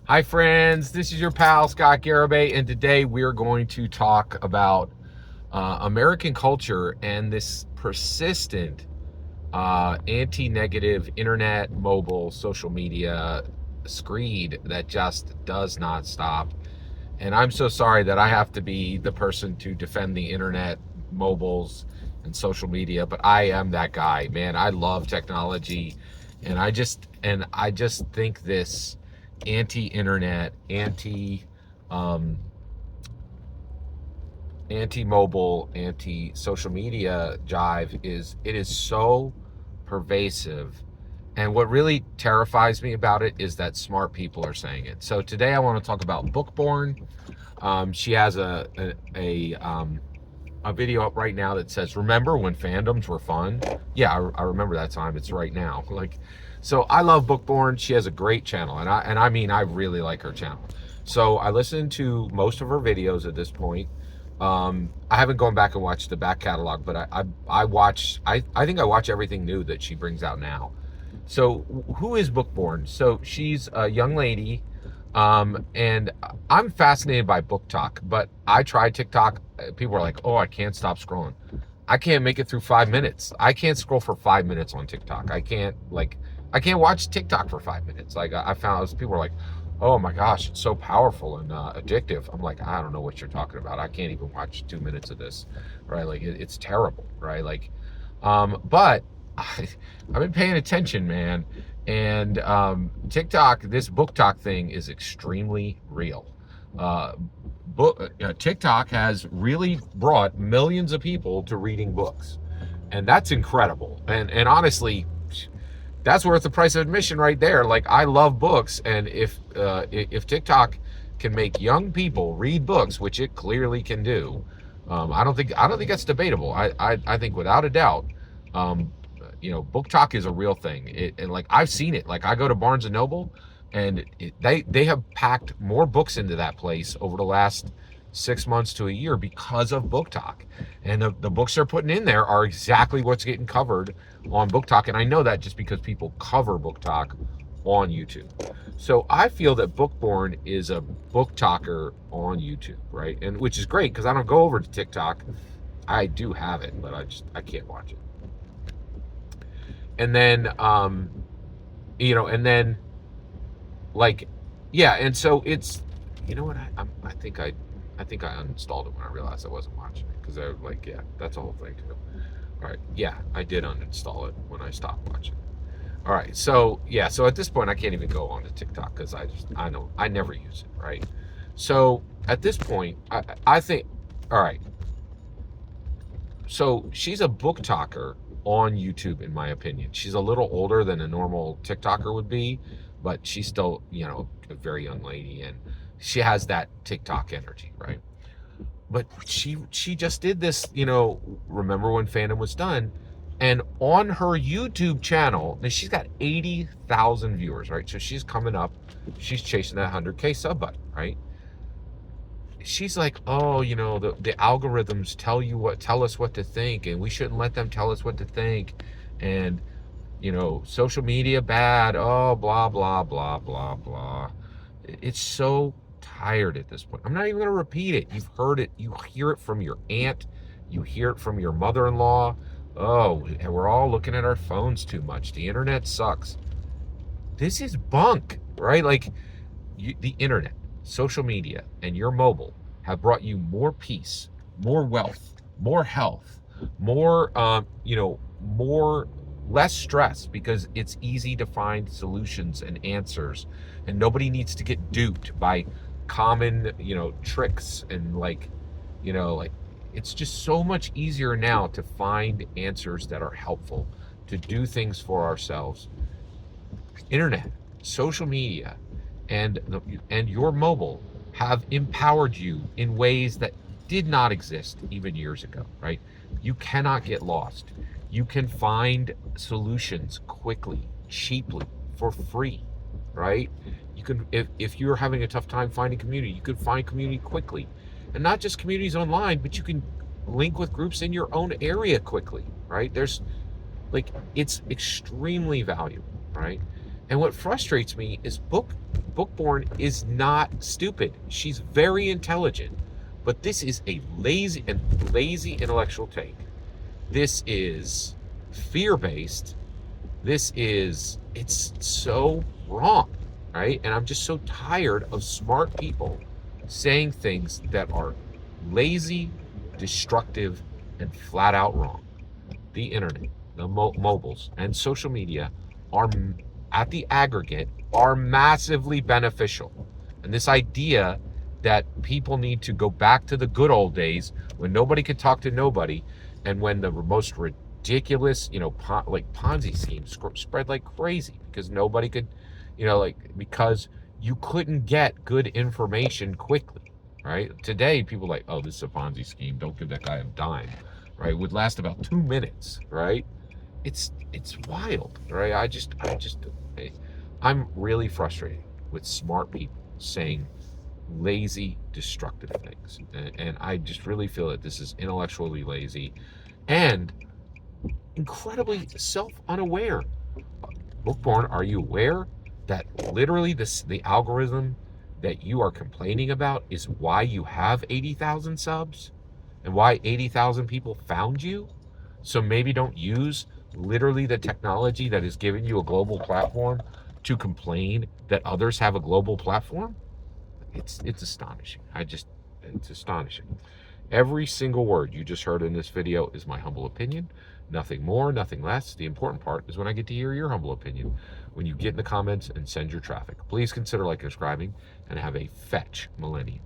Hi, friends. This is your pal, Scott Garibay, and today we're going to talk about American culture and this persistent anti negative internet, mobile, social media screed that just does not stop. And I'm so sorry that I have to be the person to defend the internet, mobiles, and social media, but I am that guy, man. I love technology, and I just think this anti-internet, um, anti-mobile, anti-social media jive is so pervasive. And what really terrifies me about it is that smart people are saying it. So today I want to talk about Bookborn. She has a video up right now that says, "Remember when fandoms were fun?" Yeah, I remember that time. It's right now. So I love Bookborn. She has a great channel, and I mean I really like her channel. So I listen to most of her videos at this point. I haven't gone back and watched the back catalog, but I watch I think I watch everything new that she brings out now. So who is Bookborn? So she's a young lady, and I'm fascinated by book talk. But I tried TikTok. People are like, "Oh, I can't stop scrolling. I can't make it through 5 minutes. I can't scroll for 5 minutes on TikTok. I can't watch TikTok for 5 minutes." Like I found people are like, "Oh my gosh, it's so powerful and addictive." I'm like, I don't know what you're talking about. I can't even watch 2 minutes of this, right? Like it's terrible, right? But I've been paying attention, man. And TikTok, this book talk thing is extremely real. Uh, TikTok has really brought millions of people to reading books, and that's incredible. And honestly, that's worth the price of admission right there. Like I love books, and if TikTok can make young people read books, which it clearly can do, I don't think that's debatable. I think without a doubt, um, book talk is a real thing. And like I've seen it. Like I go to Barnes and Noble, and they have packed more books into that place over the last 6 months to a year because of book talk, and the books they're putting in there are exactly what's getting covered on book talk. And I know that just because people cover book talk on YouTube. So I feel that Bookborn is a book talker on YouTube, right? And which is great because I don't go over to TikTok. I do have it, but I can't watch it. And then and then like yeah, and so it's you know what I think I uninstalled it when I realized I wasn't watching it because I was like, yeah, that's a whole thing too. All right, yeah, I did uninstall it when I stopped watching. All right, so yeah, so at this point I can't even go on to TikTok because I know I never use it, right? So at this point, I think, all right, so she's a book talker on YouTube, in my opinion. She's a little older than a normal TikToker would be, but she's still, a very young lady, and she has that TikTok energy, right? But she just did this, remember when fandom was done, and on her YouTube channel, now she's got 80,000 viewers, right? So she's coming up, she's chasing that 100K sub button, right? She's like, "Oh, the algorithms tell us what to think, and we shouldn't let them tell us what to think, and social media bad, oh, blah blah blah blah blah." It's so tired at this point. I'm not even going to repeat it. You've heard it. You hear it from your aunt. You hear it from your mother-in-law. Oh, and we're all looking at our phones too much. The internet sucks. This is bunk, right? Like the internet, social media, and your mobile have brought you more peace, more wealth, more health, more, more less stress because it's easy to find solutions and answers, and nobody needs to get duped by common, tricks and like it's just so much easier now to find answers that are helpful, to do things for ourselves. Internet, social media, and your mobile have empowered you in ways that did not exist even years ago, right? You cannot get lost. You can find solutions quickly, cheaply, for free, right? You can, if you're having a tough time finding community, you can find community quickly. And not just communities online, but you can link with groups in your own area quickly, right? It's extremely valuable, right? And what frustrates me is Bookborn is not stupid. She's very intelligent, but this is a lazy intellectual take. This is fear-based. It's so wrong, right? And I'm just so tired of smart people saying things that are lazy, destructive, and flat out wrong. The internet, the mobiles, and social media are, at the aggregate, are massively beneficial. And this idea that people need to go back to the good old days when nobody could talk to nobody, and when the most ridiculous, like Ponzi schemes spread like crazy because nobody could, because you couldn't get good information quickly, right? Today, people are like, oh, this is a Ponzi scheme. Don't give that guy a dime, right? It would last about 2 minutes, right? It's wild, right? I'm really frustrated with smart people saying lazy, destructive things. And I just really feel that this is intellectually lazy and incredibly self-unaware. Bookborn, are you aware that literally the algorithm that you are complaining about is why you have 80,000 subs and why 80,000 people found you? So maybe don't use literally the technology that is giving you a global platform to complain that others have a global platform? It's astonishing. It's astonishing. Every single word you just heard in this video is my humble opinion. Nothing more, nothing less. The important part is when I get to hear your humble opinion, when you get in the comments and send your traffic. Please consider liking and subscribing, and have a fetch millennium.